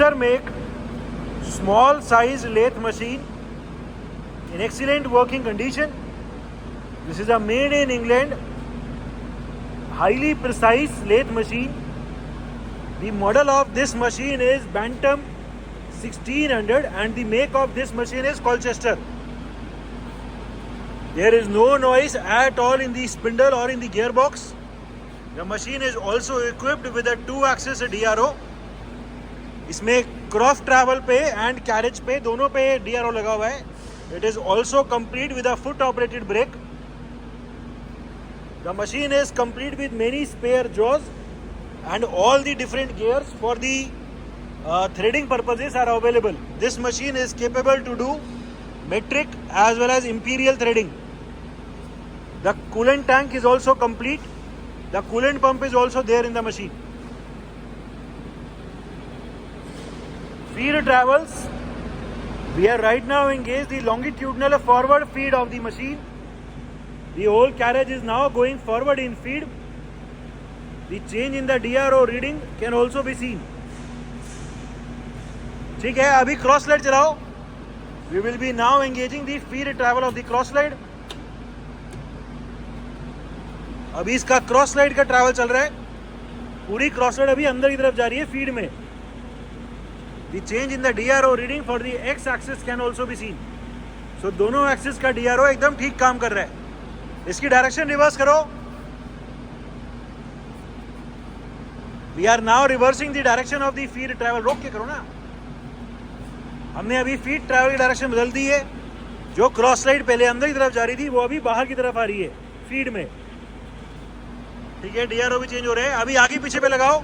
Colchester make small size lathe machine in excellent working condition. This is a made in England highly precise lathe machine. The model of this machine is Bantam 1600 and the make of this machine is Colchester. There is no noise at all in the spindle or in the gearbox. The machine is also equipped with a 2-axis DRO. इसमें cross travel पे and carriage पे दोनों पे DRO लगा हुआ है. It is also complete with a foot operated brake. The machine is complete with many spare jaws and all the different gears for the threading purposes are available. This machine is capable to do metric as well as imperial threading. The coolant tank is also complete. The coolant pump is also there in the machine. Feed travels. We are right now engaged the longitudinal forward feed of the machine. The whole carriage is now going forward in feed. The change in the DRO reading can also be seen. ठीक है, अभी cross slide चलाओ. We will be now engaging the feed travel of the cross slide. अभी इसका cross slide का travel चल रहा है. पूरी क्रॉस स्लाइड अभी अंदर की तरफ जा रही है फीड में. The change in the DRO reading for the X axis can also be seen. So दोनों एक्सिस का DRO एकदम ठीक काम कर रहा है. इसकी डायरेक्शन रिवर्स करो. We are now reversing the direction of the feed travel. रोक के करो ना. हमने अभी फीड ट्रैवल की डायरेक्शन बदल दी है. जो क्रॉस स्लाइड पहले अंदर की तरफ जा रही थी वो अभी बाहर की तरफ आ रही है फीड में. ठीक है, DRO भी चेंज हो रहे हैं. अभी आगे पीछे पे लगाओ.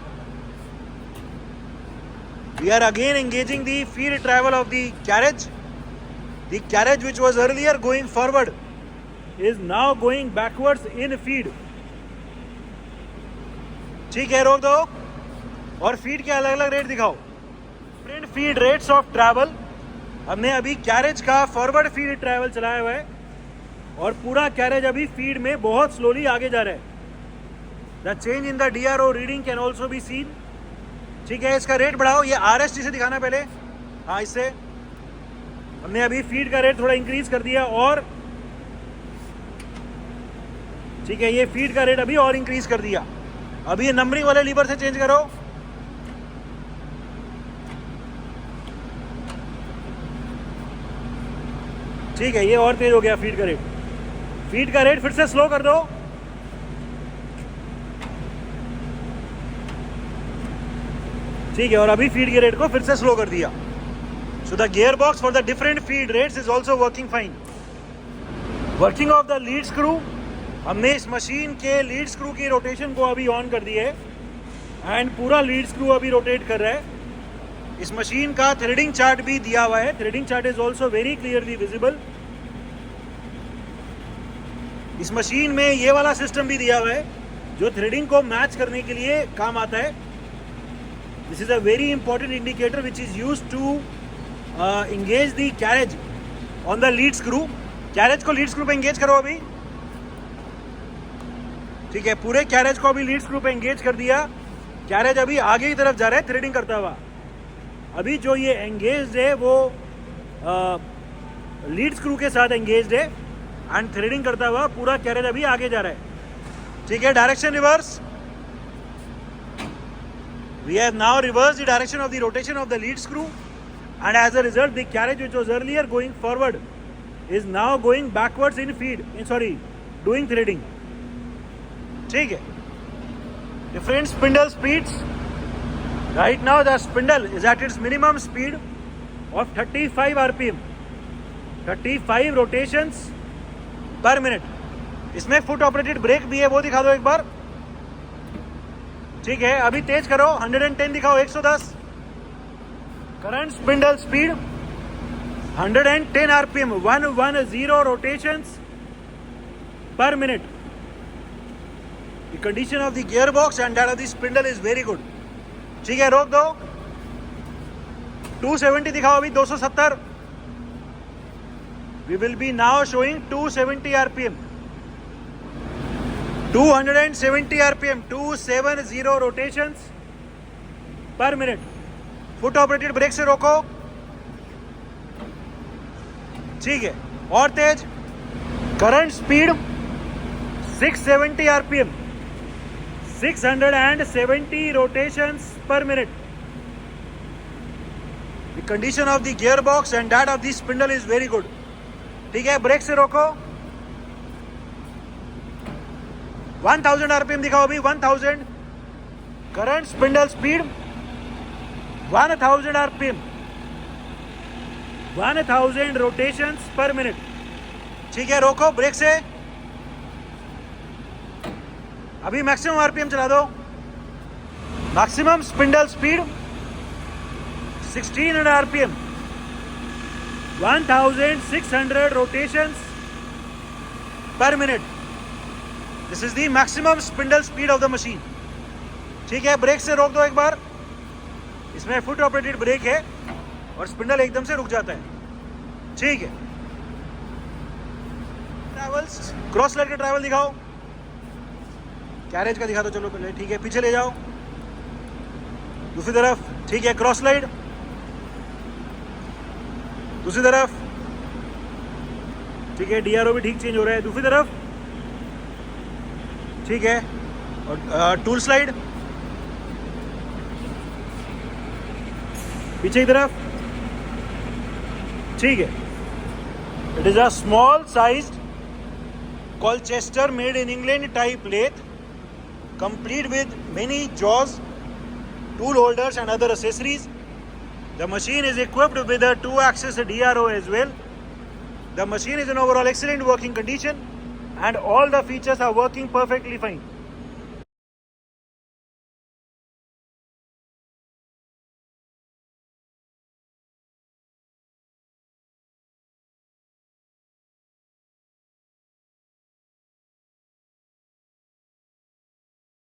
We are again engaging the feed travel of the carriage. The carriage which was earlier going forward is now going backwards in feed. ठीक है, रोक दो और फीड के अलग अलग रेट दिखाओ. Different feed rates of travel. हमने अभी कैरेज का फॉरवर्ड फीड ट्रैवल चलाया हुआ है और पूरा कैरेज अभी फीड में बहुत स्लोली आगे जा रहा है. The change in the DRO reading can also be seen. ठीक है, इसका रेट बढ़ाओ. ये RST से दिखाना पहले. हाँ, इससे हमने अभी फीड का रेट थोड़ा इंक्रीज कर दिया और ठीक है, ये फीड का रेट अभी और इंक्रीज कर दिया. अभी ये नंबरिंग वाले लीवर से चेंज करो. ठीक है, ये और तेज हो गया फीड का रेट. फीड का रेट फिर से स्लो कर दो. ठीक है, और अभी फीड के रेट को फिर से स्लो कर दिया. So the gear box for the different feed rates is also working fine. Working of the lead screw. हमने इस मशीन के लीड स्क्रू की रोटेशन को अभी ऑन कर दिया है एंड पूरा लीड स्क्रू अभी रोटेट कर रहा है. इस मशीन का थ्रेडिंग चार्ट भी दिया हुआ है. Threading chart is also very clearly visible. इस मशीन में ये वाला सिस्टम भी दिया हुआ है जो थ्रेडिंग को मैच करने के लिए काम आता है. This is a very important indicator which is used to engage the carriage on the lead screw. Carriage को lead screw पे engage करो अभी. ठीक है, पूरे carriage को अभी lead screw पे engage कर दिया. Carriage अभी आगे की तरफ जा रहा है थ्रेडिंग करता हुआ. अभी जो ये engaged है वो lead screw के साथ engaged है and थ्रेडिंग करता हुआ पूरा carriage अभी आगे जा रहा है. ठीक है, direction reverse. We have now reversed the direction of the rotation of the lead screw and as a result the carriage which was earlier going forward is now going backwards in feed. Doing threading. ठीक है. Different spindle speeds. Right now the spindle is at its minimum speed of 35 RPM. 35 rotations per minute. इसमें foot operated break भी है, वो दिखा दो एक बार. ठीक है, अभी तेज करो. 110 दिखाओ. 110. Current spindle speed 110 RPM. 110 rotations per minute. The condition of the gear box and that of the spindle is very good. ठीक है, रोक दो. 270 दिखाओ अभी. 270. We will be now showing 270 RPM. 270 RPM. 270 rotations per minute. Foot operated brake से रोको, ठीक है, और तेज। Current speed 670 RPM, 670 rotations per minute. The condition of the gearbox and that of the spindle is very good. ठीक है, break से रोको। 1000 आरपीएम दिखाओ अभी, 1000। Current spindle speed 1000 RPM, 1000 rotations per minute। ठीक है, रोको ब्रेक से। अभी मैक्सिमम आरपीएम चला दो। Maximum spindle speed 1600 RPM, 1600 rotations per minute. This is the maximum spindle speed of the machine. ठीक है, ब्रेक से रोक दो एक बार। इसमें फुट ऑपरेटेड ब्रेक है और स्पिंडल एकदम से रुक जाता है। ठीक है, ट्रैवल्स, क्रॉस स्लाइड का ट्रैवल दिखाओ। कैरेज का दिखा दो, चलो पहले। ठीक है, पीछे ले जाओ, दूसरी तरफ। ठीक है, क्रॉस स्लाइड, दूसरी तरफ। ठीक है, डीआरओ भी ठीक चेंज हो रहा है, दूसरी तरफ। ठीक है, और टूल स्लाइड पीछे की तरफ। ठीक है, it is a small sized Colchester made in England type lathe, complete with many jaws, tool holders and other accessories. The machine is equipped with a 2-axis DRO as well. The machine is in overall excellent working condition and all the features are working perfectly fine.